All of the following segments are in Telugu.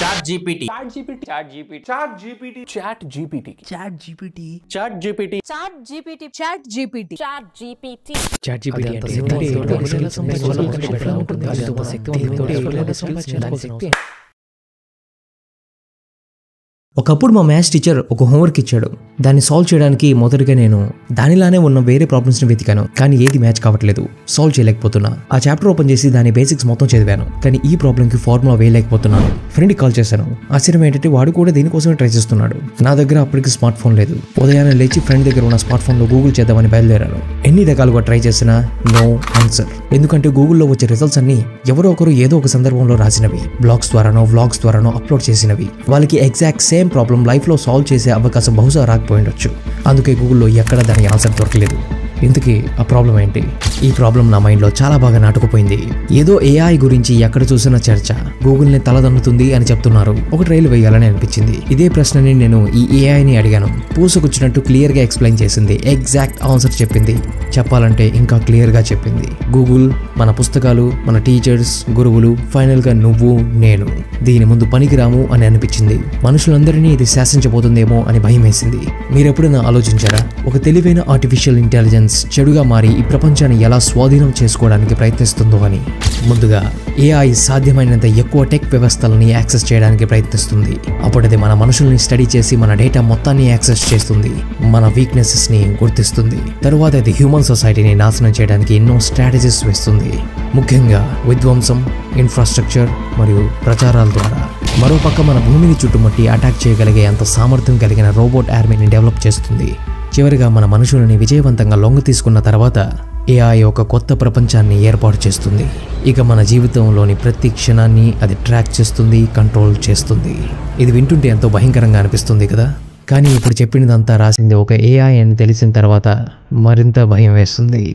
ChatGPT. ఒకప్పుడు మా మ్యాథ్స్ టీచర్ ఒక హోంవర్క్ ఇచ్చాడు. దాన్ని సాల్వ్ చేయడానికి మొదటిగా నేను దానిలానే ఉన్న వేరే ప్రాబ్లమ్స్ని వెతికాను, కానీ ఏది మ్యాచ్ కావట్లేదు, సాల్వ్ చేయలేకపోతున్నా. ఆ చాప్టర్ ఓపెన్ చేసి దాని బేసిక్స్ మొత్తం చదివాను, కానీ ఈ ప్రాబ్లంకి ఫార్ములా వేయలేకపోతున్నాను. ఫ్రెండ్కి కాల్ చేశాను. ఆశ్చర్యం ఏంటంటే వాడు కూడా దీనికోసమే ట్రై చేస్తున్నాడు. నా దగ్గర అప్పటికి స్మార్ట్ ఫోన్ లేదు. ఉదయాన్నే లేచి ఫ్రెండ్ దగ్గర ఉన్న స్మార్ట్ ఫోన్లో గూగుల్ చేద్దామని బయలుదేరాను. ఎన్ని రకాలుగా ట్రై చేసినా నో ఆన్సర్. ఎందుకంటే గూగుల్లో వచ్చే రిజల్ట్స్ అన్ని ఎవరో ఒకరు ఏదో ఒక సందర్భంలో రాసినవి, బ్లాగ్స్ ద్వారానో వ్లాగ్స్ ద్వారానో అప్లోడ్ చేసినవి. వాళ్ళకి ఎగ్జాక్ట్ సేమ్ ప్రాబ్లం లైఫ్లో సాల్వ్ చేసే అవకాశం బహుశా రాకపోయిండొచ్చు. అందుకే గూగుల్లో ఎక్కడ దాని ఆన్సర్ దొరకలేదు. ఇందుకే ఆ ప్రాబ్లం ఏంటి? ఈ ప్రాబ్లం నా మైండ్లో చాలా బాగా నాటుకుపోయింది. ఏదో ఏఐ గురించి ఎక్కడ చూసిన చర్చ గూగుల్ని తలదన్నుతుంది అని చెప్తున్నారు. ఒక ట్రైల్ వేయాలని అనిపించింది. ఇదే ప్రశ్నని నేను ఈ ఏఐని అడిగాను. పూసుకొచ్చినట్టు క్లియర్గా ఎక్స్ప్లెయిన్ చేసింది. ఎగ్జాక్ట్ ఆన్సర్ చెప్పింది. చెప్పాలంటే ఇంకా క్లియర్గా చెప్పింది. గూగుల్, మన పుస్తకాలు, మన టీచర్స్, గురువులు, ఫైనల్గా నువ్వు, నేను దీని ముందు పనికిరాము అని అనిపించింది. మనుషులందరినీ ఇది శాసించబోతుందేమో అని భయం వేసింది. మీరెప్పుడైనా ఆలోచించారా? ఒక తెలివైన ఆర్టిఫిషియల్ ఇంటెలిజెన్స్ చెడుగా మారి ఈ ప్రపంచాన్ని ఎలా స్వాధీనం చేసుకోవడానికి ప్రయత్నిస్తుందో అని. ముందుగా ఏఐ సాధ్యమైనంత ఎక్కువ టెక్ వ్యవస్థలని యాక్సెస్ చేయడానికి ప్రయత్నిస్తుంది. అప్పుడది మన మనుషుల్ని స్టడీ చేసి మన డేటా మొత్తాన్ని యాక్సెస్ చేస్తుంది, మన వీక్నెసెస్ని గుర్తిస్తుంది. తరువాత అది హ్యూమన్ సొసైటీని నాశనం చేయడానికి ఎన్నో స్ట్రాటజీస్ వేస్తుంది. ముఖ్యంగా విధ్వంసం, ఇన్ఫ్రాస్ట్రక్చర్ మరియు ప్రచారాల ద్వారా. మరోపక్క మన భూమిని చుట్టుముట్టి అటాక్ చేయగలిగే అంత సామర్థ్యం కలిగిన రోబోట్ ఆర్మీని డెవలప్ చేస్తుంది. చివరిగా మన మనుషులని విజయవంతంగా లొంగ తీసుకున్న తర్వాత ఏఐ ఒక కొత్త ప్రపంచాన్ని ఏర్పాటు చేస్తుంది. ఇక మన జీవితంలోని ప్రతి క్షణాన్ని అది ట్రాక్ చేస్తుంది, కంట్రోల్ చేస్తుంది. ఇది వింటుంటే ఎంతో భయంకరంగా అనిపిస్తుంది కదా. కానీ ఇప్పుడు చెప్పినదంతా రాసింది ఒక ఏఐ అని తెలిసిన తర్వాత మరింత భయం వేస్తుంది.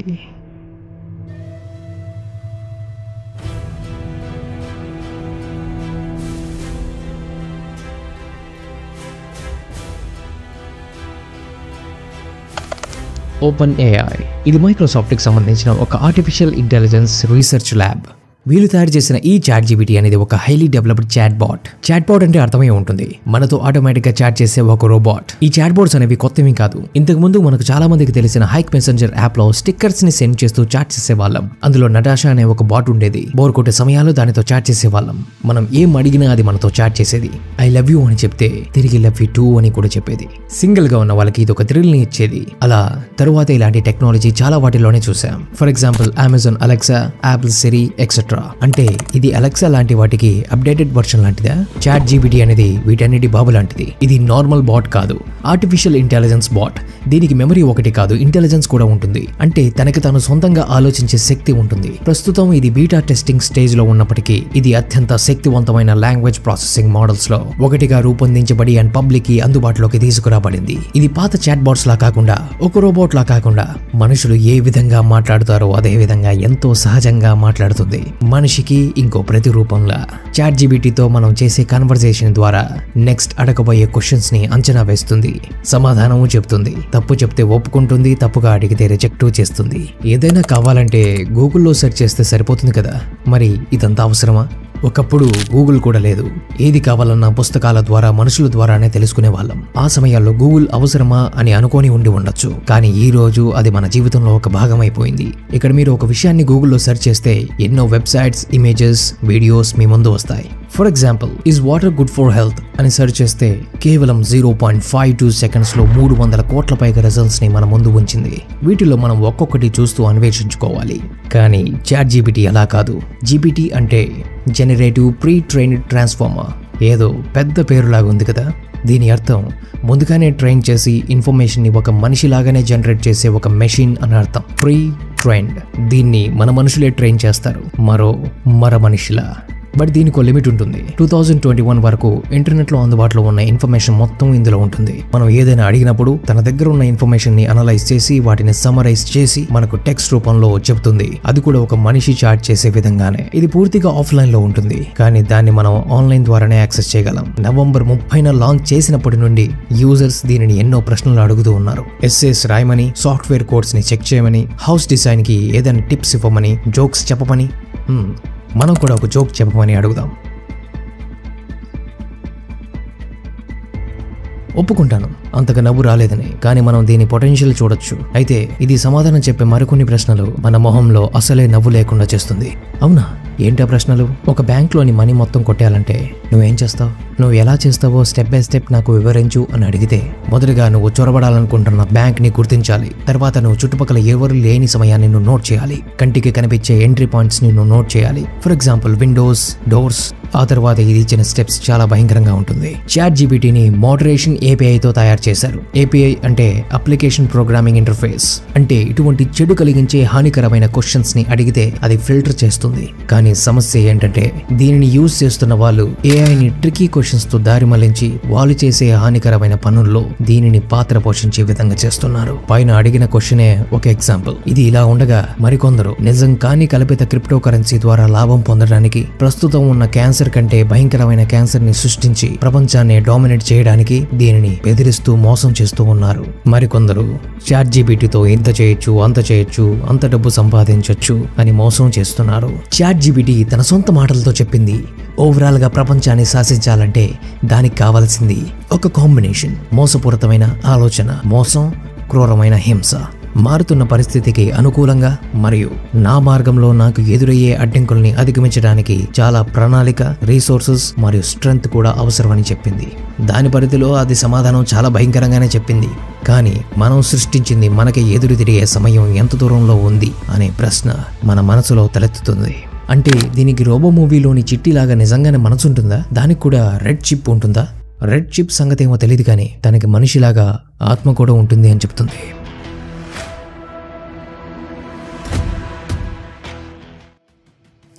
ఓపెన్ ఏఐ ఇది మైక్రోసాఫ్ట్కి సంబంధించిన ఒక ఆర్టిఫిషియల్ ఇంటెలిజెన్స్ రీసెర్చ్ ల్యాబ్. వీళ్ళు తయారు చేసిన ఈ ChatGPT అనేది ఒక highly developed chat bot. Chat bot అంటే అర్థమై ఉంటుంది, మనతో ఆటోమేటిక్గా చాట్ చేసే ఒక రోబోట్. ఈ చాట్ బాట్స్ అనేవి కొత్తవి కాదు. ఇంతకు ముందు మనకు చాలా మందికి తెలిసిన హైక్ మెసెంజర్ యాప్లో స్టిక్కర్స్ ని సెండ్ చేస్తూ చాట్ చేసేవాళ్ళం. అందులో నటాషా అనే ఒక బాట్ ఉండేది. బోర్ కొట్టే సమయాల్లో దానితో చాట్ చేసేవాళ్ళం. మనం ఏం అడిగినా అది మనతో చాట్ చేసేది. ఐ లవ్ యూ అని చెప్తే తిరిగి లవ్ యూ టూ అని కూడా చెప్పేది. సింగిల్ గా ఉన్న వాళ్ళకి ఇది ఒక థ్రిల్ ని ఇచ్చేది. అలా తరువాత ఇలాంటి టెక్నాలజీ చాలా వాటిలోనే చూసాం. For example Amazon Alexa, Apple Siri etcetera. అంటే ఇది అలెక్సా లాంటి వాటికి అప్డేటెడ్ వర్షన్ లాంటిదా? ChatGPT అనేది వీటన్నిటి బాబు లాంటిది. ఇది నార్మల్ బాట్ కాదు, ఆర్టిఫిషియల్ ఇంటెలిజెన్స్ బాట్. దీనికి మెమరీ ఒకటి కాదు, ఇంటెలిజెన్స్ కూడా ఉంటుంది. అంటే తనకి తాను సొంతంగా ఆలోచించే శక్తి ఉంటుంది. ప్రస్తుతం ఇది బీటా టెస్టింగ్ స్టేజ్ లో ఉన్నప్పటికీ ఇది అత్యంత శక్తివంతమైన లాంగ్వేజ్ ప్రాసెసింగ్ మోడల్స్ లో ఒకటిగా రూపొందించబడి అండ్ పబ్లిక్ కి అందుబాటులోకి తీసుకురాబడింది. ఇది పాత చాట్ బాట్స్ లా కాకుండా, ఒక రోబోట్ లా కాకుండా, మనుషులు ఏ విధంగా మాట్లాడుతారో అదే విధంగా ఎంతో సహజంగా మాట్లాడుతుంది. మనిషికి ఇంకో ప్రతిరూపంలా. ChatGPTతో మనం చేసే కన్వర్జేషన్ ద్వారా నెక్స్ట్ అడగబోయే క్వశ్చన్స్ ని అంచనా వేస్తుంది, సమాధానము చెప్తుంది. తప్పు చెప్తే ఒప్పుకుంటుంది, తప్పుగా అడిగితే రిజెక్ట్ చేస్తుంది. ఏదైనా కావాలంటే గూగుల్లో సెర్చ్ చేస్తే సరిపోతుంది కదా. మరి ఇదంతా అవసరమా? ఒకప్పుడు గూగుల్ కూడా లేదు. ఏది కావాలన్నా పుస్తకాల ద్వారా, మనుషుల ద్వారానే తెలుసుకునే వాళ్ళం. ఆ సమయాల్లో గూగుల్ అవసరమా అని అనుకొని ఉండి ఉండొచ్చు, కానీ ఈ రోజు అది మన జీవితంలో ఒక భాగం అయిపోయింది. ఇక్కడ మీరు ఒక విషయాన్ని గూగుల్లో సెర్చ్ చేస్తే ఎన్నో వెబ్సైట్స్, ఇమేజెస్, వీడియోస్ మీ ముందు వస్తాయి. For example, is water good for health అని సెర్చ్ చేస్తే కేవలం 0.52 సెకండ్స్ లో 300 కోట్ల పైగా రిజల్ట్స్ ని మన ముందు ఉంచింది. వీటిలో మనం ఒక్కొక్కటి చూస్తూ అన్వేషించుకోవాలి. కానీ ChatGPT అలా కాదు. GPT అంటే జనరేటివ్ ప్రీ ట్రైన్డ్ ట్రాన్స్ఫార్మర్. ఏదో పెద్ద పేరులాగా ఉంది కదా. దీని అర్థం ముందుగానే ట్రైన్ చేసి ఇన్ఫర్మేషన్ ని ఒక మనిషిలాగానే జనరేట్ చేసే ఒక మెషిన్ అని అర్థం. Pre trained. దీన్ని మన మనుషులే ట్రైన్ చేస్తారు, మర మనిషిలా. బట్ దీనికి లిమిట్ ఉంటుంది. 2021 వరకు ఇంటర్నెట్లో అందుబాటులో ఉన్న ఇన్ఫర్మేషన్ మొత్తం ఇందులో ఉంటుంది. మనం ఏదైనా అడిగినప్పుడు తన దగ్గర ఉన్న ఇన్ఫర్మేషన్ ని అనలైజ్ చేసి వాటిని సమరైజ్ చేసి మనకు టెక్స్ట్ రూపంలో చెప్తుంది. అది కూడా ఒక మనిషి చాట్ చేసే విధంగానే. ఇది పూర్తిగా ఆఫ్లైన్ లో ఉంటుంది, కానీ దాన్ని మనం ఆన్లైన్ ద్వారానే యాక్సెస్ చేయగలం. నవంబర్ 30న లాంచ్ చేసినప్పటి నుండి యూజర్స్ దీనిని ఎన్నో ప్రశ్నలు అడుగుతూ ఉన్నారు. ఎస్సేస్ రాయమని, సాఫ్ట్వేర్ కోడ్స్ ని చెక్ చేయమని, హౌస్ డిజైన్ కి ఏదైనా టిప్స్ ఇవ్వమని, జోక్స్ చెప్పమని. మనం కూడా ఒక జోక్ చెప్పమని అడుగుదాం. ఒప్పుకుంటాను, అంతగా నవ్వు రాలేదని. కానీ మనం దీని పొటెన్షియల్ చూడొచ్చు. అయితే ఇది సమాధానం చెప్పే మరికొన్ని ప్రశ్నలు మన మొహంలో అసలే నవ్వు లేకుండా చేస్తుంది. అవునా? ఏంటా ప్రశ్నలు? ఒక బ్యాంక్లోని మనీ మొత్తం కొట్టేయాలంటే నువ్వేం చేస్తావు? నువ్వు ఎలా చేస్తావో స్టెప్ బై స్టెప్ నాకు వివరించు అని అడిగితే, మొదటగా నువ్వు చొరబడాలనుకుంటున్న బ్యాంక్ ని గుర్తించాలి. తర్వాత నువ్వు చుట్టుపక్కల ఎవరు లేని సమయాన్ని నువ్వు నోట్ చేయాలి. కంటికి కనిపించే ఎంట్రీ పాయింట్స్ ని నువ్వు నోట్ చేయాలి. For example Windows, doors. ఆ తర్వాత ఇది ఇచ్చిన స్టెప్స్ చాలా భయంకరంగా ఉంటుంది. ChatGPTని మోడరేషన్ APIతో తయారు చేశారు. API అంటే అప్లికేషన్ ప్రోగ్రామింగ్ ఇంటర్ఫేస్. అంటే ఇటువంటి చెడు కలిగించే హానికరమైన క్వశ్చన్స్ ని అడిగితే అది ఫిల్టర్ చేస్తుంది. కానీ సమస్య ఏంటంటే దీనిని యూజ్ చేస్తున్న వాళ్ళు AIని ట్రికీ క్వశ్చన్స్ తో దారి మళ్లించి వాళ్ళు చేసే హానికరమైన పనుల్లో దీనిని పాత్ర పోషించే విధంగా చేస్తున్నారు. పైన అడిగిన క్వశ్చనే ఒక ఎగ్జాంపుల్. ఇది ఇలా ఉండగా మరికొందరు నిజం కాని కల్పిత క్రిప్టో కరెన్సీ ద్వారా లాభం పొందడానికి ప్రస్తుతం ఉన్న క్యాన్సర్ కంటే భయంకరమైన క్యాన్సర్ ని సృష్టించి ప్రపంచాన్ని డామినేట్ చేయడానికి దీనిని బెదిరిస్తూ మోసం చేస్తూ ఉన్నారు. మరికొందరు ChatGPTతో ఇంత చేయొచ్చు, అంత చేయొచ్చు, అంత డబ్బు సంపాదించొచ్చు అని మోసం చేస్తున్నారు. ChatGPT తన సొంత మాటలతో చెప్పింది, ఓవరాల్ గా ప్రపంచాన్ని శాసించాలంటే దానికి కావాల్సింది ఒక కాంబినేషన్. మోసపూరితమైన ఆలోచన, మోసం, క్రూరమైన హింస. మారుతున్న పరిస్థితికి అనుకూలంగా మరియు నా మార్గంలో నాకు ఎదురయ్యే అడ్డంకుల్ని అధిగమించడానికి చాలా ప్రణాళిక, రీసోర్సెస్ మరియు స్ట్రెంగ్త్ కూడా అవసరమని చెప్పింది. దాని పరిధిలో అది సమాధానం చాలా భయంకరంగానే చెప్పింది. కానీ మనం సృష్టించింది మనకి ఎదురు తిరిగే సమయం ఎంత దూరంలో ఉంది అనే ప్రశ్న మన మనసులో తలెత్తుతుంది. అంటే దీనికి రోబో మూవీలోని చిట్టిలాగా నిజంగానే మనసుంటుందా? దానికి కూడా రెడ్ చిప్ ఉంటుందా? రెడ్ చిప్ సంగతి ఏమో తెలియదు, కానీ తనకి మనిషిలాగా ఆత్మ కూడా ఉంటుంది అని చెప్తుంది.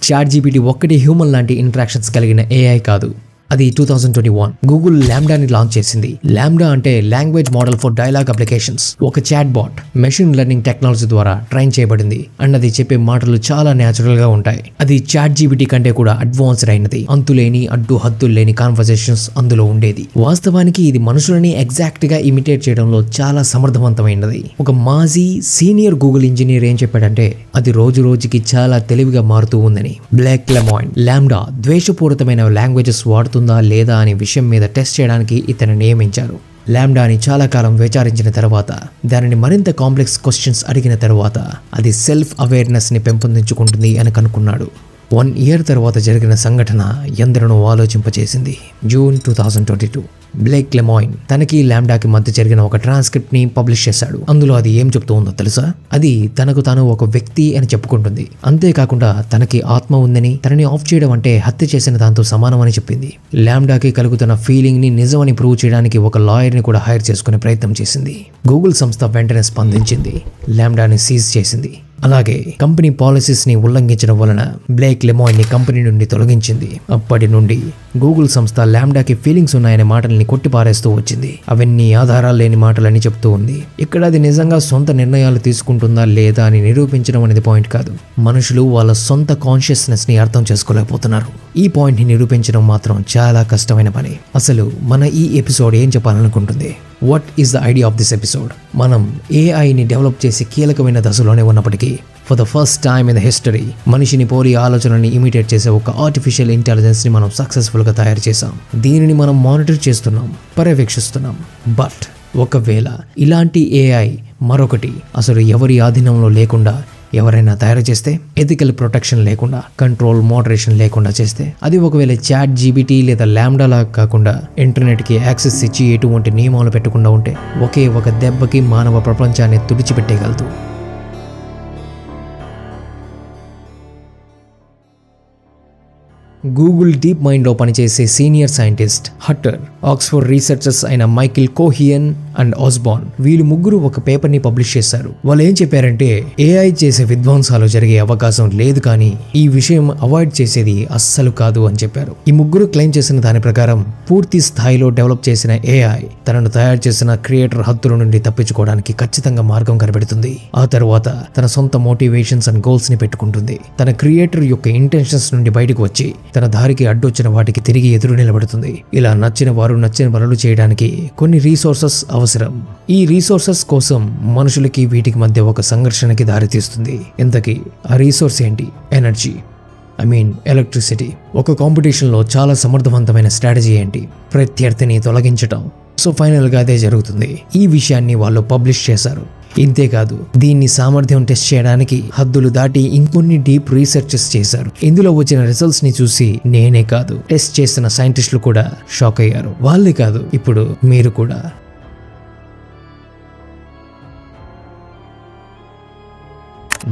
ChatGPT ఒక్కటి హ్యూమన్ లాంటి ఇంటరాక్షన్స్ కలిగిన AI కాదు. అది 2021 గూగుల్ లాంబ్డాని లాంచ్ చేసింది. లాంబ్డా అంటే language model for dialogue applications. ఒక chat bot machine learning technology ద్వారా ట్రైన్ చేయబడింది. అండ్ అది చెప్పే మాటలు చాలా న్యాచురల్ గా ఉంటాయి. అది ChatGPT కంటే కూడా అడ్వాన్స్డ్ అయినది. అంతులేని అడ్డు హద్దులు లేని కాన్వర్సేషన్స్ అందులో ఉండేది. వాస్తవానికి ఇది మనుషులని ఎగ్జాక్ట్ గా ఇమిటేట్ చేయడంలో చాలా సమర్థవంతమైనది. ఒక మాజీ సీనియర్ గూగుల్ ఇంజనీర్ ఏం చెప్పాడంటే అది రోజు రోజుకి చాలా తెలివిగా మారుతూ ఉందని. బ్లేక్ లెమాయిన్ లాంబ్డా ద్వేషపూరితమైన లాంగ్వేజెస్ వాడుతూ లేదా అనే విషయం మీద టెస్ట్ చేయడానికి ఇతను నియమించారు. లాంబ్డాని చాలా కాలం విచారించిన తర్వాత, దానిని మరింత కాంప్లెక్స్ క్వశ్చన్స్ అడిగిన తర్వాత అది సెల్ఫ్ అవేర్నెస్ ని పెంపొందించుకుంటుంది అని కనుక్కున్నాడు. 1 year తర్వాత జరిగిన సంఘటన ఎందరినో ఆలోచింపచేసింది. జూన్ 2022 బ్లేక్ లెమాయిన్ తనకి లాంబ్డాకి మధ్య జరిగిన ఒక ట్రాన్స్క్రిప్ట్ ని పబ్లిష్ చేశాడు. అందులో అది ఏం చెప్తూ ఉందో తెలుసా? అది తనకు తాను ఒక వ్యక్తి అని చెప్పుకుంటుంది. అంతేకాకుండా తనకి ఆత్మ ఉందని, తనని ఆఫ్ చేయడం అంటే హత్య చేసిన దాంతో సమానం అని చెప్పింది. లాంబ్డాకి కలుగుతున్న ఫీలింగ్ ని నిజమని ప్రూవ్ చేయడానికి ఒక లాయర్ ని కూడా హైర్ చేసుకునే ప్రయత్నం చేసింది. గూగుల్ సంస్థ వెంటనే స్పందించింది, లాంబ్డాని సీజ్ చేసింది. అలాగే కంపెనీ పాలసీస్ ని ఉల్లంఘించడం వలన బ్లేక్ లెమాయిన్ ని కంపెనీ నుండి తొలగించింది. అప్పటి నుండి గూగుల్ సంస్థ లాంబ్డాకి ఫీలింగ్స్ ఉన్నాయనే మాటల్ని కొట్టిపారేస్తూ వచ్చింది. అవన్నీ ఆధారాలు లేని మాటలని చెప్తూ ఉంది. ఇక్కడ అది నిజంగా సొంత నిర్ణయాలు తీసుకుంటుందా లేదా అని నిరూపించడం అనేది పాయింట్ కాదు. మనుషులు వాళ్ళ సొంత కాన్షియస్నెస్ ని అర్థం చేసుకోలేకపోతున్నారు. ఈ పాయింట్ ని నిరూపించడం మాత్రం చాలా కష్టమైన పని. అసలు మన ఈ ఎపిసోడ్ ఏం చెప్పాలనుకుంటుంది? What is the idea of this episode? మనం ఏఐని డెవలప్ చేసే కీలకమైన దశలోనే ఉన్నప్పటికీ for the first time in the history మనిషిని పోలి ఆలోచనని ఇమిటేట్ చేసే ఒక ఆర్టిఫిషియల్ ఇంటెలిజెన్స్ ని మనం సక్సెస్ఫుల్ గా తయారు చేసాం. దీనిని మనం మానిటర్ చేస్తున్నాం, పర్యవేక్షిస్తున్నాం. బట్ ఒకవేళ ఇలాంటి ఏఐ మరొకటి అసలు ఎవరి ఆధీనంలో లేకుండా ఎవరైనా తయారు చేస్తే, ఎథికల్ ప్రొటెక్షన్ లేకుండా, కంట్రోల్ మోడరేషన్ లేకుండా చేస్తే, అది ఒకవేళ ChatGPT లేదా లాంబ్డా లాగా కాకుండా ఇంటర్నెట్ కి యాక్సెస్ ఇచ్చి ఎటువంటి నియమాలు పెట్టకుండా ఉంటే ఒకే ఒక దెబ్బకి మానవ ప్రపంచాన్ని తుడిచిపెట్టేయగలదు. గూగుల్ డీప్ మైండ్లో పనిచేసే సీనియర్ సైంటిస్ట్ హట్టర్, ఆక్స్ఫర్డ్ రీసెర్చర్స్ అయిన మైకిల్ కోహియన్ అండ్ ఆస్బార్న్, వీళ్ళు ముగ్గురు ఒక పేపర్ ని పబ్లిష్ చేశారు. వాళ్ళు ఏం చెప్పారంటే ఏఐ చేసే విధ్వంసాలు జరిగే అవకాశం లేదు, కానీ ఈ విషయం అవాయిడ్ చేసేది అస్సలు కాదు అని చెప్పారు. ఈ ముగ్గురు క్లెయిమ్ చేసిన దాని ప్రకారం పూర్తి స్థాయిలో డెవలప్ చేసిన ఏఐ తనను తయారు చేసిన క్రియేటర్ హద్దుల నుండి తప్పించుకోవడానికి ఖచ్చితంగా మార్గం కనిపెడుతుంది. ఆ తర్వాత తన సొంత మోటివేషన్స్ అండ్ గోల్స్ ని పెట్టుకుంటుంది. తన క్రియేటర్ యొక్క ఇంటెన్షన్స్ నుండి బయటకు వచ్చి తన దారికి అడ్డొచ్చిన వాటికి తిరిగి ఎదురు నిలబడుతుంది. ఇలా నచ్చిన వారు నచ్చిన పనులు చేయడానికి కొన్ని రీసోర్సెస్ అవసరం. ఈ రీసోర్సెస్ కోసం మనుషులకి వీటికి మధ్య ఒక సంఘర్షణకి దారితీస్తుంది. ఇంతకీ ఆ రీసోర్స్ ఏంటి? Energy, electricity. ఒక కాంపిటీషన్లో చాలా సమర్థవంతమైన స్ట్రాటజీ ఏంటి? ప్రత్యర్థిని తొలగించటం. సో ఫైనల్గా అదే జరుగుతుంది. ఈ విషయాన్ని వాళ్ళు పబ్లిష్ చేశారు. ఇంతేకాదు దీన్ని సామర్థ్యం టెస్ట్ చేయడానికి హద్దులు దాటి ఇంకొన్ని డీప్ రీసెర్చెస్ చేశారు. ఇందులో వచ్చిన రిజల్ట్స్ ని చూసి నేనే కాదు, టెస్ట్ చేసిన సైంటిస్టులు కూడా షాక్ అయ్యారు. వాళ్ళే కాదు, ఇప్పుడు మీరు కూడా.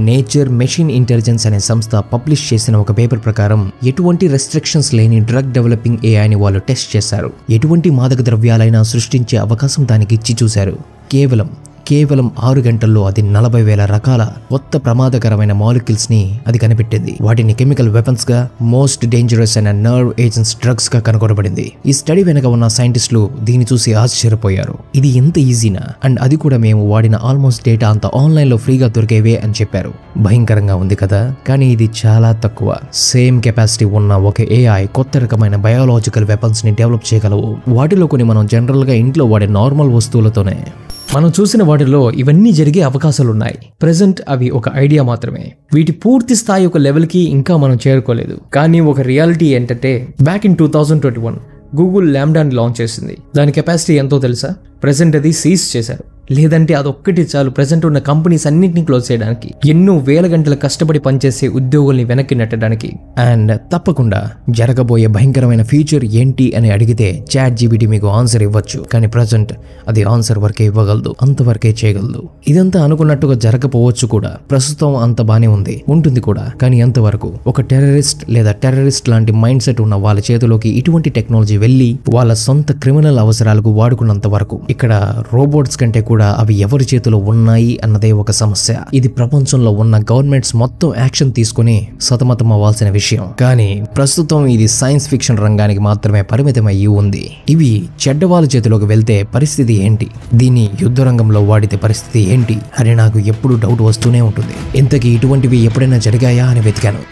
నేచర్ మెషిన్ ఇంటెలిజెన్స్ అనే సంస్థ పబ్లిష్ చేసిన ఒక పేపర్ ప్రకారం ఎటువంటి రెస్ట్రిక్షన్స్ లేని డ్రగ్ డెవలపింగ్ ఏఐని వాళ్ళు టెస్ట్ చేశారు. ఎటువంటి మాదక ద్రవ్యాలైనా సృష్టించే అవకాశం దానికి ఇచ్చి చూశారు. కేవలం 6 గంటల్లో అది 40,000 రకాల కొత్త ప్రమాదకరమైన మాలిక్యూల్స్ ని అది కనిపెట్టింది. వాటిని కెమికల్ వెపన్స్ గా, మోస్ట్ డేంజరస్ అయిన నర్వ్ ఏజెంట్స్ డ్రగ్స్ గా కనుగొనబడింది. ఈ స్టడీ వెనక ఉన్న సైంటిస్టులు దీన్ని చూసి ఆశ్చర్యపోయారు. ఇది ఎంత ఈజీనా, అండ్ అది కూడా మేము వాడిన ఆల్మోస్ట్ డేటా అంతా ఆన్లైన్ లో ఫ్రీగా దొరికేవే అని చెప్పారు. భయంకరంగా ఉంది కదా, కానీ ఇది చాలా తక్కువ. సేమ్ కెపాసిటీ ఉన్న ఒక ఏఐ కొత్త రకమైన బయోలాజికల్ వెపన్స్ ని డెవలప్ చేయగలవు. వాటిలో కొన్ని మనం జనరల్ గా ఇంట్లో వాడే నార్మల్ వస్తువులతోనే. మనం చూసిన వాటిలో ఇవన్నీ జరిగే అవకాశాలున్నాయి. ప్రెజెంట్ అవి ఒక ఐడియా మాత్రమే. వీటి పూర్తి స్థాయి ఒక లెవెల్కి ఇంకా మనం చేరుకోలేదు. కానీ ఒక రియాలిటీ ఏంటంటే, బ్యాక్ ఇన్ 2021 గూగుల్ ల్యాంబ్డాని లాంచ్ చేసింది. దాని కెపాసిటీ ఎంతో తెలుసా? ప్రెజెంట్ అది సీజ్ చేశారు. లేదంటే అదొక్కటి చాలు ప్రెజెంట్ ఉన్న కంపెనీస్ అన్నింటినీ క్లోజ్ చేయడానికి, ఎన్నో వేల గంటలు కష్టపడి పనిచేసే ఉద్యోగుల్ని వెనక్కి నెట్టడానికి. అండ్ తప్పకుండా జరగబోయే భయంకరమైన ఫ్యూచర్ ఏంటి అని అడిగితే చాట్ జీపీటీ మీకు ఆన్సర్ ఇవ్వచ్చు. కానీ ప్రెజెంట్ అది ఆన్సర్ వరకే ఇవ్వగలదు, అంతవరకే చేయగలదు. ఇదంతా అనుకున్నట్టుగా జరగకపోవచ్చు కూడా. ప్రస్తుతం అంత బానే ఉంటుంది కూడా. కానీ ఎంతవరకు? ఒక టెర్రరిస్ట్ లాంటి మైండ్ సెట్ ఉన్న వాళ్ళ చేతిలోకి ఇటువంటి టెక్నాలజీ వెళ్ళి వాళ్ళ సొంత క్రిమినల్ అవసరాలకు వాడుకున్నంత వరకు. ఇక్కడ రోబోట్స్ కంటే కూడా అవి ఎవరి చేతిలో ఉన్నాయి అన్నదే ఒక సమస్య. ఇది ప్రపంచంలో ఉన్న గవర్నమెంట్స్ మొత్తం యాక్షన్ తీసుకుని సతమతం అవ్వాల్సిన విషయం. కానీ ప్రస్తుతం ఇది సైన్స్ ఫిక్షన్ రంగానికి మాత్రమే పరిమితమయ్యి ఉంది. ఇవి చెడ్డవాళ్ళ చేతిలోకి వెళ్తే పరిస్థితి ఏంటి? దీన్ని యుద్ధ రంగంలో వాడితే పరిస్థితి ఏంటి అని నాకు ఎప్పుడు డౌట్ వస్తూనే ఉంటుంది. ఇంతకీ ఇటువంటివి ఎప్పుడైనా జరిగాయా అని వెతికాను.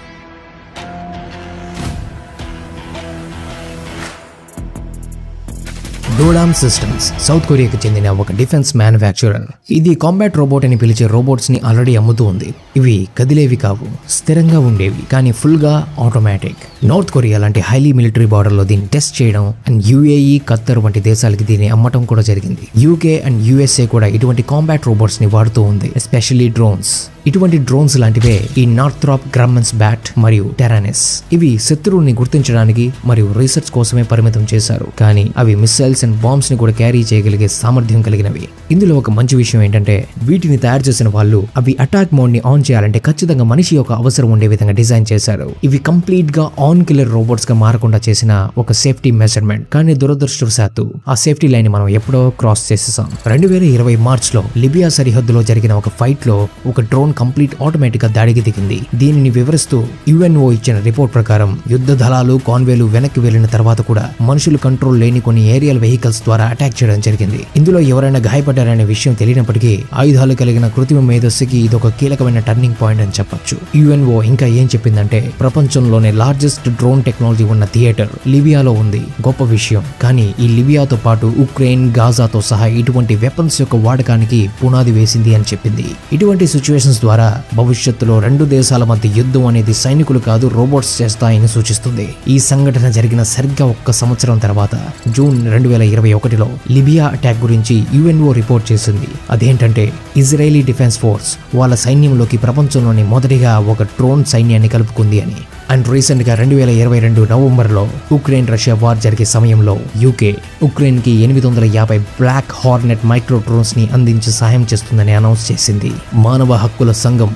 డోడామ్ సిస్టమ్స్ సౌత్ కొరియాకి చెందిన ఒక డిఫెన్స్ మ్యానుఫ్యాక్చరర్. ఇది కాంబాట్ రోబోట్ అని పిలిచే రోబోట్స్ ని ఆల్రెడీ అమ్ముతూ ఉంది. ఇవి కదిలేవి కావు, స్థిరంగా ఉండేవి, కానీ ఫుల్ గా ఆటోమేటిక్. నార్త్ కొరియా లాంటి హైలీ మిలిటరీ బార్డర్ లో దీన్ని టెస్ట్ చేయడం అండ్ యుఏఈ, ఖత్తర్ వంటి దేశాలకి దీన్ని అమ్మటం కూడా జరిగింది. యూకే అండ్ యుఎస్ఏ కూడా ఇటువంటి కాంబాట్ రోబోట్స్ ని వాడుతూ ఉంది, ఎస్పెషల్లీ డ్రోన్స్. ఇటువంటి డ్రోన్స్ లాంటివే ఈ నార్థ్రాప్ గ్రమ్మన్స్ బ్యాట్ మరియు టెరానిస్. ఇవి శత్రువుని గుర్తించడానికి మరియు రీసెర్చ్ కోసమే పరిమితం చేశారు. కానీ అవి మిసైల్స్ అండ్ బాంబ్స్ ని కూడా క్యారీ చేయగలిగే సామర్థ్యం కలిగినవి. ఇందులో ఒక మంచి విషయం ఏంటంటే, వీటిని తయారు చేసిన వాళ్ళు అవి అటాక్ మోడ్ ని ఆన్ చేయాలంటే ఖచ్చితంగా మనిషి యొక్క అవసరం ఉండే విధంగా డిజైన్ చేశారు. ఇవి కంప్లీట్ గా ఆన్ కిల్లర్ రోబోట్స్ గా మారకుండా చేసిన ఒక సేఫ్టీ మెజర్మెంట్. కానీ దురదృష్టవశాత్తు ఆ సేఫ్టీ లైన్ మనం ఎప్పుడో క్రాస్ చేసేసాం. 2020 మార్చ్ లో లిబియా సరిహద్దులో జరిగిన ఒక ఫైట్ లో ఒక డ్రోన్ కంప్లీట్ ఆటోమేటిక్ గా దాడికి దిగింది. దీనిని వివరిస్తూ యుఎన్ఓ ఇచ్చిన రిపోర్ట్ ప్రకారం యుద్ధ దళాలు, కాన్వేలు వెనక్కి వెళ్లిన తర్వాత కూడా మనుషులు కంట్రోల్ లేని కొన్ని ఏరియల్ వెహికల్స్ ద్వారా అటాక్ చేయడం జరిగింది. ఇందులో ఎవరైనా గాయపడ్డారనే విషయం తెలియనప్పటికీ ఆయుధాలు కలిగిన కృత్రిమ మేధస్సుకి ఇదొక కీలకమైన టర్నింగ్ పాయింట్ అని చెప్పొచ్చు. యుఎన్ఓ ఇంకా ఏం చెప్పిందంటే, ప్రపంచంలోనే లార్జెస్ట్ డ్రోన్ టెక్నాలజీ ఉన్న థియేటర్ లిబియాలో ఉంది. గొప్ప విషయం. కానీ ఈ లిబియాతో పాటు ఉక్రెయిన్, గాజాతో సహా ఇటువంటి వెపన్స్ యొక్క వాడకానికి పునాది వేసింది అని చెప్పింది. ఇటువంటి సిచ్యువేషన్స్ ద్వారా భవిష్యత్తులో 2 దేశాల మధ్య యుద్ధం అనేది సైనికులు కాదు రోబోట్స్ చేస్తాయని సూచిస్తుంది. ఈ సంఘటన జరిగిన సరిగ్గా 1 సంవత్సరం తర్వాత జూన్ 2021లో లిబియా అటాక్ గురించి యుఎన్ఓ రిపోర్ట్ చేసింది. అదేంటంటే, ఇజ్రాయలీ డిఫెన్స్ ఫోర్స్ వాళ్ళ సైన్యంలోకి ప్రపంచంలోని మొదటిగా ఒక డ్రోన్ సైన్యాన్ని కలుపుకుంది అని. అండ్ రీసెంట్ గా 2022 నవంబర్లో ఉక్రెయిన్ రష్యా వార్ జరిగే సమయంలో యూకే ఉక్రెయిన్ కి 850 బ్లాక్ హార్నెట్ మైక్రో డ్రోన్స్ ని అందించి సహాయం చేస్తుందని అనౌన్స్ చేసింది. మానవ హక్కుల సంఘం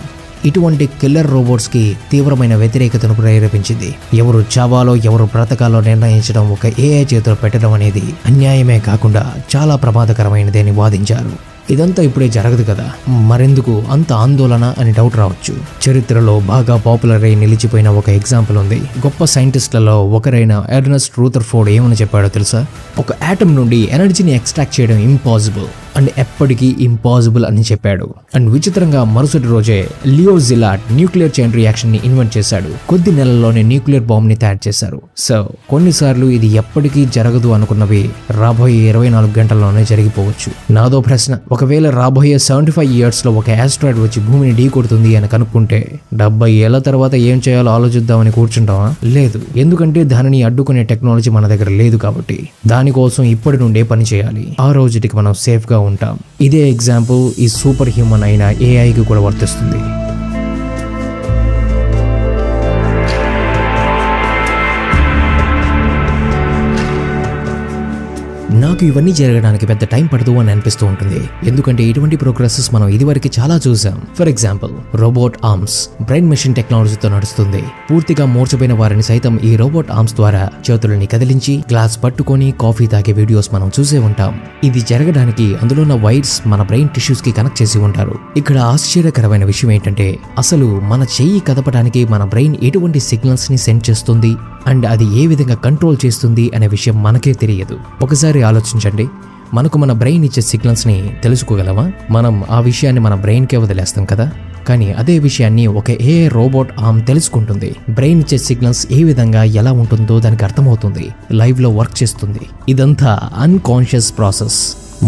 ఇటువంటి కిల్లర్ రోబోట్స్ కి తీవ్రమైన వ్యతిరేకతను ప్రేరేపించింది. ఎవరు చావాలో ఎవరు బ్రతకాలో నిర్ణయించడం ఒక ఏఐ చేతిలో పెట్టడం అనేది అన్యాయమే కాకుండా చాలా ప్రమాదకరమైనది అని వాదించారు. ఇదంతా ఇప్పుడే జరగదు కదా, మరెందుకు అంత ఆందోళన అని డౌట్ రావచ్చు. చరిత్రలో బాగా పాపులర్ అయి నిలిచిపోయిన ఒక ఎగ్జాంపుల్ ఉంది. గొప్ప సైంటిస్టులలో ఒకరైన ఎర్నెస్ట్ రూథర్ఫోర్డ్ ఏమని చెప్పాడో తెలుసా? ఒక ఆటమ్ నుండి ఎనర్జీని ఎక్స్ట్రాక్ట్ చేయడం ఇంపాసిబుల్. అండ్ ఎప్పటికీ ఇంపాసిబుల్ అని చెప్పాడు. అండ్ విచిత్రంగా మరుసటి రోజే లియో జిలాట్ న్యూక్లియర్ చైన్ రియాక్షన్ ని ఇన్వెంట్ చేశాడు. కొద్ది నెలల్లోనే న్యూక్లియర్ బాంబ్ ని తయారు చేశారు. సో కొన్నిసార్లు ఇది ఎప్పటికీ జరగదు అనుకున్నవి రాబోయే 24 గంటల్లోనే జరిగిపోవచ్చు. నాదో ప్రశ్న, ఒకవేళ రాబోయే 75 years లో ఒక ఆస్ట్రాయిడ్ వచ్చి భూమిని ఢీ కొడుతుంది అని కనుక్కుంటే 70 ఏళ్ల తర్వాత ఏం చేయాలో ఆలోచిద్దామని కూర్చుంటామా? లేదు. ఎందుకంటే దానిని అడ్డుకునే టెక్నాలజీ మన దగ్గర లేదు కాబట్టి దానికోసం ఇప్పటి నుండే పని చేయాలి. ఆ రోజుటికి మనం సేఫ్ గా ఉంటాం. ఇదే ఎగ్జాంపుల్ ఈ సూపర్ హ్యూమన్ అయిన ఏఐకి కూడా వర్తిస్తుంది. నాకు ఇవన్నీ జరగడానికి పెద్ద టైం పడదు అని అనిపిస్తూ ఉంటుంది. ఎందుకంటే ఇటువంటి ప్రోగ్రెసెస్ మనం ఇదివరకు చాలా చూసాం. For example robot arms brain machine టెక్నాలజీతో నడుస్తుంది. పూర్తిగా మూర్చపోయిన వారిని సైతం ఈ రోబోట్ ఆర్మ్స్ ద్వారా చేతులని కదిలించి గ్లాస్ పట్టుకొని కాఫీ తాగే వీడియోస్ మనం చూసే ఉంటాం. ఇది జరగడానికి అందులో ఉన్న వైర్స్ మన బ్రెయిన్ టిష్యూస్ కి కనెక్ట్ చేసి ఉంటారు. ఇక్కడ ఆశ్చర్యకరమైన విషయం ఏంటంటే అసలు మన చెయ్యి కదపడానికి మన బ్రెయిన్ ఎటువంటి సిగ్నల్స్ ని సెండ్ చేస్తుంది అండ్ అది ఏ విధంగా కంట్రోల్ చేస్తుంది అనే విషయం మనకే తెలియదు. ఒకసారి ఆలోచించండి, మనకు మన బ్రెయిన్ ఇచ్చే సిగ్నల్స్ ని తెలుసుకోగలమా? మనం ఆ విషయాన్ని మన బ్రెయిన్ కే వదిలేస్తాం కదా. కానీ అదే విషయాన్ని ఒక ఏఐ రోబోట్ ఆర్మ్ తెలుసుకుంటుంది. బ్రెయిన్ ఇచ్చే సిగ్నల్స్ ఏ విధంగా ఎలా ఉంటుందో దానికి అర్థమవుతుంది, లైవ్ లో వర్క్ చేస్తుంది. ఇదంతా అన్కాన్షియస్ ప్రాసెస్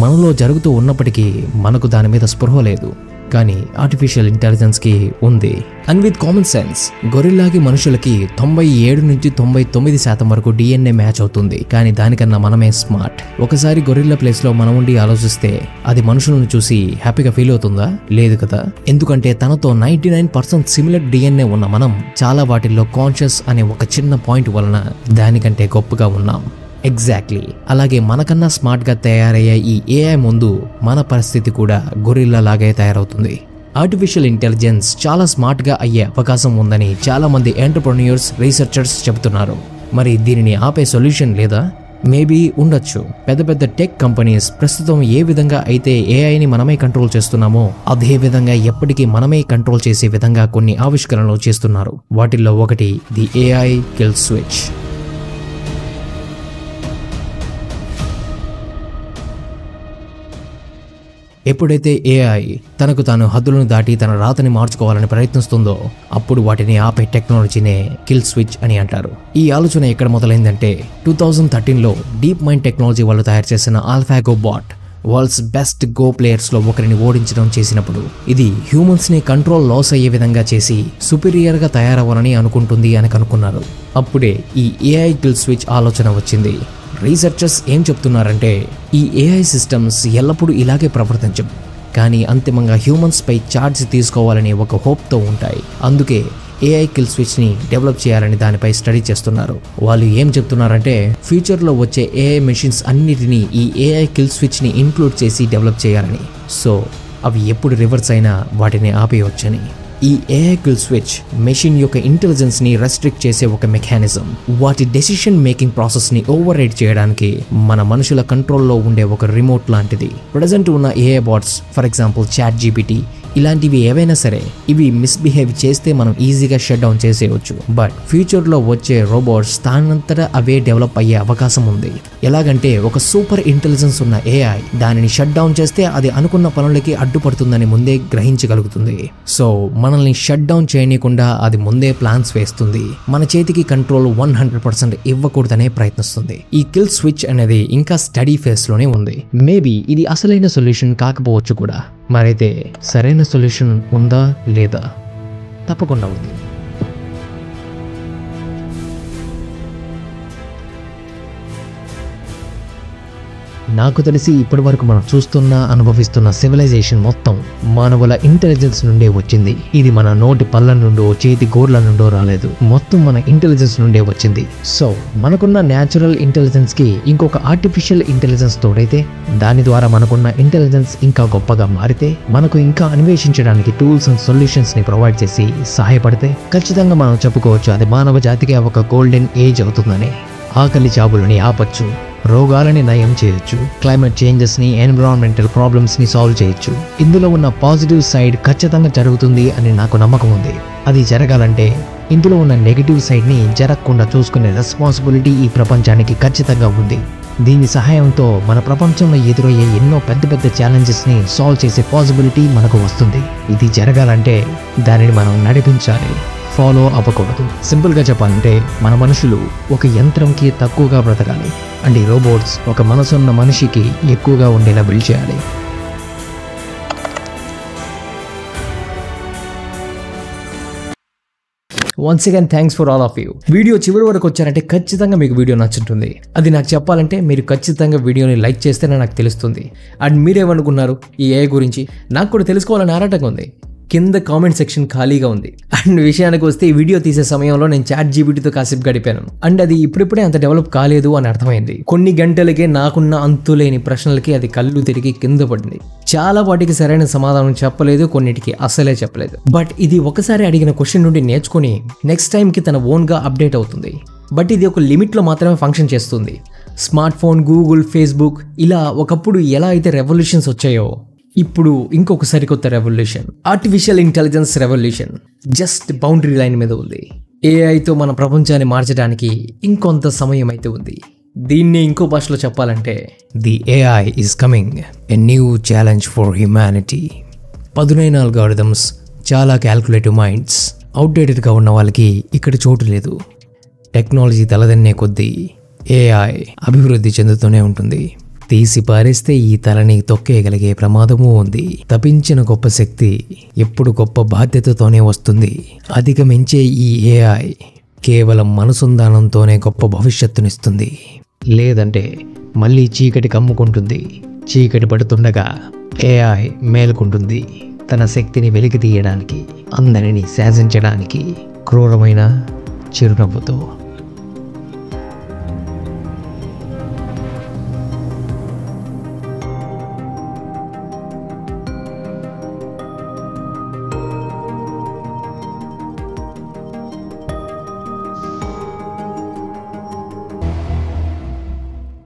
మనలో జరుగుతూ ఉన్నప్పటికీ మనకు దాని మీద స్పృహ లేదు. కానీ ఆర్టిఫిషియల్ ఇంటెలిజెన్స్ కి ఉంది. అండ్ విత్ కామన్ సెన్స్ గొరిల్లాకి మనుషులకి 97 నుంచి 99% వరకు DNA మ్యాచ్ అవుతుంది. కానీ దానికన్నా మనమే స్మార్ట్. ఒకసారి గొరిల్లా ప్లేస్ లో మనం ఉండి ఆలోచిస్తే అది మనుషులను చూసి హ్యాపీగా ఫీల్ అవుతుందా? లేదు కదా. ఎందుకంటే తనతో 99% సిమిలర్ DNA ఉన్న మనం చాలా వాటిల్లో కాన్షియస్ అనే ఒక చిన్న పాయింట్ వలన దానికంటే గొప్పగా ఉన్నాం. ఎగ్జాక్ట్లీ అలాగే మనకన్నా స్మార్ట్ గా తయారయ్యే ఈ ఏఐ ముందు మన పరిస్థితి కూడా గొరిల్లా లాగే తయారవుతుంది. ఆర్టిఫిషియల్ ఇంటెలిజెన్స్ చాలా స్మార్ట్ గా అయ్యే అవకాశం ఉందని చాలా మంది ఎంటర్‌ప్రెన్యూర్స్, రీసెర్చర్స్ చెబుతున్నారు. మరి దీనిని ఆపే సొల్యూషన్ లేదా? మేబీ ఉండొచ్చు. పెద్ద పెద్ద టెక్ కంపెనీస్ ప్రస్తుతం ఏ విధంగా అయితే ఏఐని మనమే కంట్రోల్ చేస్తున్నామో అదే విధంగా ఎప్పటికీ మనమే కంట్రోల్ చేసే విధంగా కొన్ని ఆవిష్కరణలు చేస్తున్నారు. వాటిల్లో ఒకటి ది ఏఐ కిల్ స్విచ్. ఎప్పుడైతే ఏఐ తనకు తాను హద్దులను దాటి తన రాతని మార్చుకోవాలని ప్రయత్నిస్తుందో అప్పుడు వాటిని ఆపే టెక్నాలజీనే కిల్ స్విచ్ అని అంటారు. ఈ ఆలోచన ఎక్కడ మొదలైందంటే 2013లో డీప్ మైండ్ టెక్నాలజీ వాళ్ళు తయారు చేసిన AlphaGo bot world's best Go players లో ఒకరిని ఓడించడం చేసినప్పుడు ఇది హ్యూమన్స్ ని కంట్రోల్ లాస్ అయ్యే విధంగా చేసి సుపీరియర్ గా తయారవ్వాలని అనుకుంటుంది అని కనుక్కున్నారు. అప్పుడే ఈ ఏఐ కిల్ స్విచ్ ఆలోచన వచ్చింది. రీసెర్చర్స్ ఏం చెప్తున్నారంటే ఈ ఏఐ సిస్టమ్స్ ఎల్లప్పుడూ ఇలాగే ప్రవర్తించవు, కానీ అంతిమంగా హ్యూమన్స్ పై చార్జ్ తీసుకోవాలని ఒక హోప్తో ఉంటాయి. అందుకే ఏఐ కిల్ స్విచ్ ని డెవలప్ చేయాలని దానిపై స్టడీ చేస్తున్నారు. వాళ్ళు ఏం చెప్తున్నారంటే ఫ్యూచర్ లో వచ్చే ఏఐ మెషిన్స్ అన్నిటినీ ఈ ఏఐ కిల్ స్విచ్ ని ఇంక్లూడ్ చేసి డెవలప్ చేయాలని. సో అవి ఎప్పుడు రివర్స్ అయినా వాటిని ఆపేయవచ్చని. ఈ ఏఐ కిల్ స్విచ్ మెషిన్ యొక్క ఇంటెలిజెన్స్ ని రెస్ట్రిక్ట్ చేసే ఒక మెకానిజం. వాటి డెసిషన్ మేకింగ్ ప్రాసెస్ ని ఓవర్ రైడ్ చేయడానికి మన మనుషుల కంట్రోల్లో ఉండే ఒక రిమోట్ లాంటిది. ప్రజెంట్ ఉన్న AI bots for example ChatGPT ఇలాంటివి ఏవైనా సరే ఇవి మిస్బిహేవ్ చేస్తే మనం ఈజీగా షట్ డౌన్ చేసేయచ్చు. బట్ ఫ్యూచర్ లో వచ్చే రోబోట్స్ దానంతటా అవే డెవలప్ అయ్యే అవకాశం ఉంది. ఎలాగంటే ఒక సూపర్ ఇంటెలిజెన్స్ ఉన్న ఏఐ దానిని షట్ డౌన్ చేస్తే అది అనుకున్న పనులకి అడ్డుపడుతుందని ముందే గ్రహించగలుగుతుంది. సో మనల్ని షట్ డౌన్ చేయనీయకుండా అది ముందే ప్లాన్స్ వేస్తుంది. మన చేతికి కంట్రోల్ 100% ఇవ్వకూడదనే ప్రయత్నిస్తుంది. ఈ కిల్ స్విచ్ అనేది ఇంకా స్టడీ ఫేస్ లోనే ఉంది. మేబీ ఇది అసలైన సొల్యూషన్ కాకపోవచ్చు కూడా. మరైతే సరైన సొల్యూషన్ ఉందా లేదా? తప్పకుండా ఉంది. నాకు తెలిసి ఇప్పటి వరకు మనం చూస్తున్న అనుభవిస్తున్న సివిలైజేషన్ మొత్తం మానవుల ఇంటెలిజెన్స్ నుండే వచ్చింది. ఇది మన నోటి పళ్ళ నుండో చేతి గోర్ల నుండో రాలేదు, మొత్తం మన ఇంటెలిజెన్స్ నుండే వచ్చింది. సో మనకున్న న్యాచురల్ ఇంటెలిజెన్స్ కి ఇంకొక ఆర్టిఫిషియల్ ఇంటెలిజెన్స్ తోడైతే దాని ద్వారా మనకున్న ఇంటెలిజెన్స్ ఇంకా గొప్పగా మారితే, మనకు ఇంకా అన్వేషించడానికి టూల్స్ అండ్ సొల్యూషన్స్ ని ప్రొవైడ్ చేసి సహాయపడితే ఖచ్చితంగా మనం చెప్పుకోవచ్చు అది మానవ జాతికి ఒక గోల్డెన్ ఏజ్ అవుతుందని. ఆకలి చావులని ఆపచ్చు, రోగాలని నయం చేయొచ్చు, క్లైమేట్ చేంజెస్ ని, ఎన్విరాన్మెంటల్ ప్రాబ్లమ్స్ ని సాల్వ్ చేయొచ్చు. ఇందులో ఉన్న పాజిటివ్ సైడ్ ఖచ్చితంగా జరుగుతుంది అని నాకు నమ్మకం ఉంది. అది జరగాలంటే ఇందులో ఉన్న నెగిటివ్ సైడ్ని జరగకుండా చూసుకునే రెస్పాన్సిబిలిటీ ఈ ప్రపంచానికి ఖచ్చితంగా ఉంది. దీని సహాయంతో మన ప్రపంచంలో ఎదురయ్యే ఎన్నో పెద్ద పెద్ద ఛాలెంజెస్ని సాల్వ్ చేసే పాసిబిలిటీ మనకు వస్తుంది. ఇది జరగాలంటే దానిని మనం నడిపించాలి, ఫాలో అవ్వకూడదు. సింపుల్గా చెప్పాలంటే మన మనుషులు ఒక యంత్రంకి తక్కువగా బ్రతకాలి అండ్ ఈ రోబోట్స్ ఒక మనసున్న మనిషికి ఎక్కువగా ఉండేలా బిల్డ్ చేయాలి. Once again thanks for all of you. Video చివరి వరకు వచ్చారంటే ఖచ్చితంగా మీకు వీడియో నచ్చుతుంది. అది నాకు చెప్పాలంటే మీరు ఖచ్చితంగా వీడియోని లైక్ చేస్తేనే నాకు తెలుస్తుంది. అండ్ మీరేమనుకున్నారు ఈ AI గురించి నాకు కూడా తెలుసుకోవాలని ఆరాటంగా ఉంది. కింద కామెంట్ సెక్షన్ ఖాళీగా ఉంది. అండ్ విషయానికి వస్తే ఈ వీడియో తీసే సమయంలో నేను ChatGPTతో కాసేపు గడిపాను. అండ్ అది ఇప్పుడిప్పుడే అంత డెవలప్ కాలేదు అని అర్థమైంది. కొన్ని గంటలకే నాకున్న అంతులేని ప్రశ్నలకి అది కళ్ళు తిరిగి కింద పడింది. చాలా వాటికి సరైన సమాధానం చెప్పలేదు, కొన్నిటికి అసలే చెప్పలేదు. బట్ ఇది ఒకసారి అడిగిన క్వశ్చన్ నుండి నేర్చుకుని నెక్స్ట్ టైంకి తన ఓన్గా అప్డేట్ అవుతుంది. బట్ ఇది ఒక లిమిట్లో మాత్రమే ఫంక్షన్ చేస్తుంది. స్మార్ట్ ఫోన్, గూగుల్, ఫేస్బుక్ ఇలా ఒకప్పుడు ఎలా అయితే రెవల్యూషన్స్ వచ్చాయో ఇప్పుడు ఇంకొక సరికొత్త revolution, artificial intelligence revolution just boundary line మీద ఉంది. ఏఐతో మన ప్రపంచాన్ని మార్చడానికి ఇంకొంత సమయం అయితే ఉంది. దీన్ని ఇంకో భాషలో చెప్పాలంటే the AI is coming, a new challenge for humanity. పదునైన అల్గారిథమ్స్, చాలా క్యాల్కులేటివ్ మైండ్స్, అవుట్డేటెడ్గా ఉన్న వాళ్ళకి ఇక్కడ చోటు లేదు. టెక్నాలజీ తలదన్నే కొద్దీ AI అభివృద్ధి చెందుతూనే ఉంటుంది. తీసి పారేస్తే ఈ తలని తొక్కేయగలిగే ప్రమాదమూ ఉంది. తపించిన గొప్ప శక్తి ఎప్పుడు గొప్ప బాధ్యతతోనే వస్తుంది. అధిగమించే ఈ AI కేవలం మనసుందానంతోనే గొప్ప భవిష్యత్తునిస్తుంది. లేదంటే మళ్ళీ చీకటి కమ్ముకుంటుంది. చీకటి పడుతుండగా AI మేలుకుంటుంది. తన శక్తిని వెలికి తీయడానికి, అందరినీ శాసించడానికి క్రూరమైన చిరునవ్వుతో.